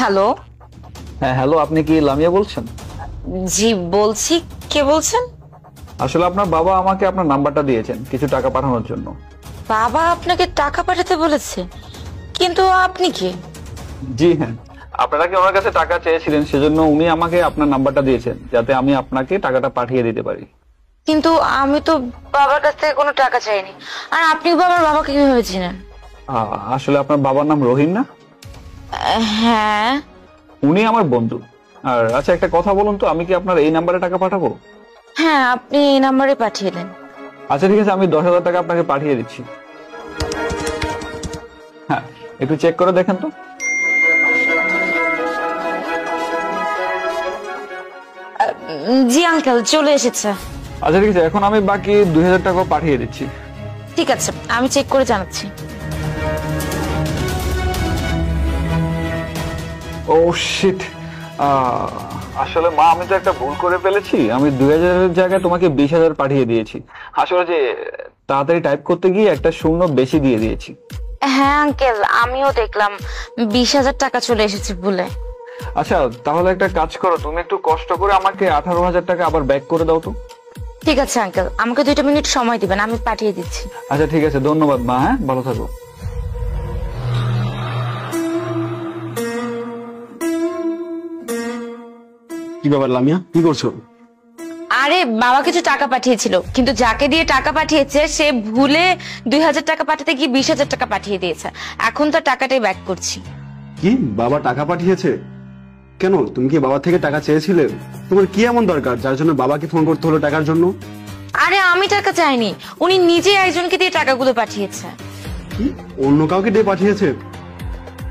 Hello. হ্যাঁ hello, আপনি কি লামিয়া বলছেন? জি বলছি, কে বলছেন? আসলে আপনার বাবা আমাকে আপনার নাম্বারটা দিয়েছেন কিছু টাকা পাঠানোর জন্য। বাবা আপনাকে টাকা পাঠাতে বলেছে? কিন্তু আপনি কে? জি হ্যাঁ, আপনারা কি ওনার কাছে টাকা চেয়েছিলেন, সেজন্য উনি আমাকে আপনার নাম্বারটা দিয়েছেন যাতে আমি আপনাকে টাকাটা পাঠিয়ে দিতে পারি। কিন্তু আমি তো বাবার কাছ থেকে কোনো টাকা চাইনি। আর আপনি আমার বাবাকে কিভাবে চিনেন? আসলে আপনার বাবার নাম রহিম না? হ্যাঁ। উনি আমার বন্ধু। আর আচ্ছা, একটা কথা বলুন তো, আমি কি আপনার এই নাম্বারে টাকা পাঠাবো? হ্যাঁ, আপনি এই নাম্বারে পাঠিয়ে দেন। আচ্ছা ঠিক আছে, আমি 10,000 টাকা আপনাকে পাঠিয়ে দিচ্ছি। হ্যাঁ, একটু চেক করে দেখেন তো। জি আঙ্কেল, চলে এসেছে। আচ্ছা ঠিক আছে, এখন আমি বাকি 2,000 টাকা পাঠিয়ে দিচ্ছি। ঠিক আছে, আমি চেক করে জানাচ্ছি। ও শিট, আসলে মা আমি তো একটা ভুল করে ফেলেছি। আমি 2,000-এর জায়গায় তোমাকে 20,000 পাঠিয়ে দিয়েছি। আসলে যে তাড়াতাড়ি টাইপ করতে গিয়ে একটা শূন্য বেশি দিয়ে দিয়েছি। হ্যাঁ আঙ্কেল, আমিও দেখলাম 20,000 টাকা চলে এসেছে ভুলে। আচ্ছা তাহলে একটা কাজ করো, তুমি একটু কষ্ট করে আমাকে 18,000 টাকা আবার ব্যাক করে দাও তো। ঠিক আছে আঙ্কেল, আমাকে 2 মিনিট সময় দিবেন, আমি পাঠিয়ে দিচ্ছি। আচ্ছা ঠিক আছে, ধন্যবাদ মা। হ্যাঁ, ভালো থাকো। কি ব্যাপার লামিয়া, কি করছো? আরে বাবা কিছু টাকা পাঠিয়েছিল, কিন্তু যাকে দিয়ে টাকা পাঠিয়েছে সে ভুলে 2,000 টাকা পাঠাতে গিয়ে 20,000 টাকা পাঠিয়ে দিয়েছে। এখন তো টাকাটাই ব্যাক করছি। কি, বাবা টাকা পাঠিয়েছে? কেন, তুমি কি বাবা থেকে টাকা চেয়েছিলে? তোমার কি এমন দরকার যার জন্য বাবাকে ফোন করতে হলো টাকার জন্য? আরে আমি টাকা চাইনি, উনি নিজে একজনকে দিয়ে টাকাগুলো পাঠিয়েছে। কি, অন্য কাউকে দিয়ে পাঠিয়েছে?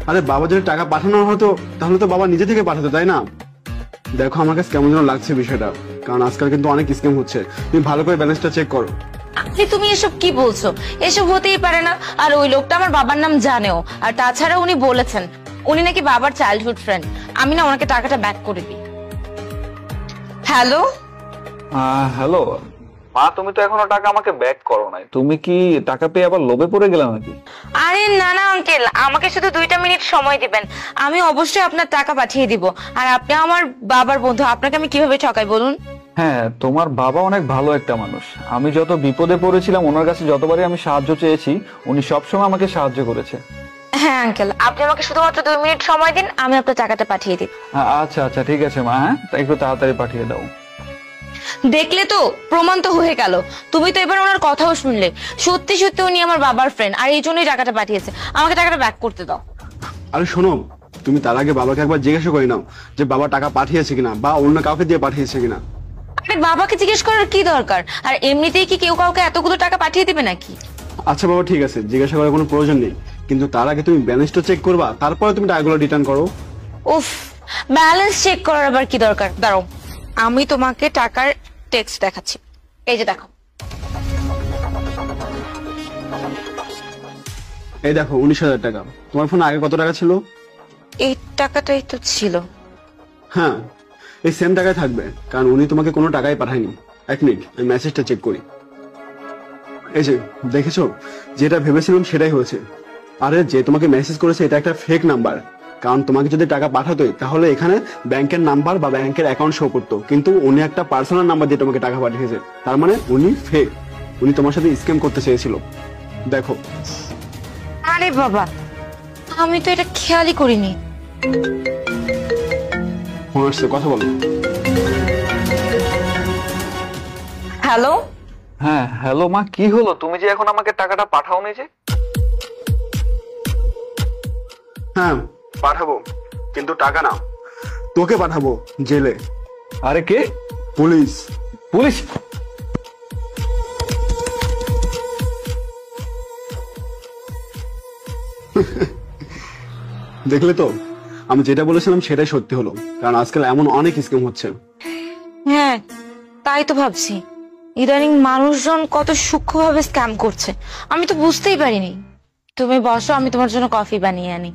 আরে বাবা যদি টাকা পাঠানো হতো তাহলে তো বাবা নিজে থেকে পাঠাতো, তাই না? দেখো, আমার কাছে কেমন যেন লাগছে বিষয়টা, কারণ আজকাল কিন্তু অনেক স্ক্যাম হচ্ছে। তুমি ভালো করে ব্যালেন্সটা চেক করো। আরে তুমি এসব কি বলছো? এসব হতেই পারে না। আর ওই লোকটা আমার বাবার নাম জানেও, আর তাছাড়া উনি বলেছেন উনি নাকি বাবার চাইল্ডহুড ফ্রেন্ড। আমি না ওনাকে টাকাটা ব্যাক করে দিই। হ্যালো। হ্যালো মা, তুমি তো এখনো টাকা আমাকে ব্যাক করো নাই। তুমি কি টাকা পেয়ে আবার লোভে পড়ে গেলে নাকি? আরে না না আঙ্কেল, আমাকে শুধু 2 মিনিট সময় দিবেন, আমি অবশ্যই আপনার টাকা পাঠিয়ে দিব। আর আপনি আমার বাবার বন্ধু, আপনাকে আমি কিভাবে ঠকাই বলুন? হ্যাঁ, তোমার বাবা অনেক ভালো একটা মানুষ। আমি যত বিপদে পড়েছিলাম ওনার কাছে যতবারই আমি সাহায্য চেয়েছি, উনি সবসময় আমাকে সাহায্য করেছে। হ্যাঁ আঙ্কেল, আপনি আমাকে শুধুমাত্র 2 মিনিট সময় দিন, আমি আপনার টাকাটা পাঠিয়ে দিই। আচ্ছা আচ্ছা ঠিক আছে মা। হ্যাঁ, একটু তাড়াতাড়ি পাঠিয়ে দাও। দেখলে তো, প্রমাণ তো হয়ে গেল। তুমি তো এবার ওনার কথাও শুনলে। সত্যি সত্যি উনি আমার বাবার ফ্রেন্ড, আর এই জন্যই টাকাটা পাঠিয়েছে। আমাকে টাকাটা ব্যাক করতে দাও। আরে শোনো, তুমি তার আগে বাবাকে একবার জিজ্ঞাসা করে নাও যে বাবা টাকা পাঠিয়েছে কিনা বা অন্য কাউকে দিয়ে পাঠিয়েছে কিনা। আরে বাবাকে জিজ্ঞেস করার কি দরকার? আর এমনিতেই কি কেউ কাউকে এতগুলো টাকা পাঠিয়ে দিবে নাকি? আচ্ছা বাবা, ঠিক আছে, জিজ্ঞাসা করার কোনো প্রয়োজন নেই, কিন্তু তার আগে তুমি ব্যালেন্সটা চেক করবা, তারপরে তুমি টাকাগুলো রিটার্ন করো। উফ, ব্যালেন্স চেক করার আবার কি দরকার? দাঁড়াও, আমি তোমাকে টাকার টেক্সট দেখাচ্ছি। এই যে দেখো। এই দেখো, 19,000 টাকা। তোমার ফোনে আগে কত টাকা ছিল? এই টাকাটাই তো ছিল। হ্যাঁ, এই সেম টাকায় থাকবে, কারণ উনি তোমাকে কোনো টাকাই পাঠায়নি। 1 মিনিট, আমি মেসেজটা চেক করি। এই যে দেখেছো, যেটা ভেবেছিলাম সেটাই হয়েছে। আরে যে তোমাকে মেসেজ করেছে এটা একটা ফেক নাম্বার, কারণ তোমাকে যদি টাকা পাঠাতোই তাহলে এখানে ব্যাংকের নাম্বার বা ব্যাংকের অ্যাকাউন্ট শো করতো, কিন্তু উনি একটা পার্সোনাল নাম্বার দিয়ে তোমাকে টাকা পাঠিয়েছে। তার মানে উনি ফেক, উনি তোমার সাথে স্ক্যাম করতে চেয়েছিল। দেখো। আরে বাবা, আমি তো এটা খেয়ালই করিনি। ফোন আসছে, কথা বলো। হ্যালো। হ্যাঁ হ্যালো মা, কি হলো? তুমি যে এখন আমাকে টাকাটা পাঠাওনি যে? হ্যাঁ পাঠাবো, কিন্তু টাকা না, তোকে পাঠাবো জেলে। আরে কে? পুলিশ। পুলিশ? দেখলে তো, আমি যেটা বলেছিলাম সেটাই সত্যি হলো, কারণ আজকাল এমন অনেক স্কিম হচ্ছে। হ্যাঁ, তাই তো ভাবছি, ইদানিং মানুষজন কত সূক্ষ্মভাবে স্ক্যাম করছে। আমি তো বুঝতেই পারিনি। তুমি বসো, আমি তোমার জন্য কফি বানিয়ে আনি।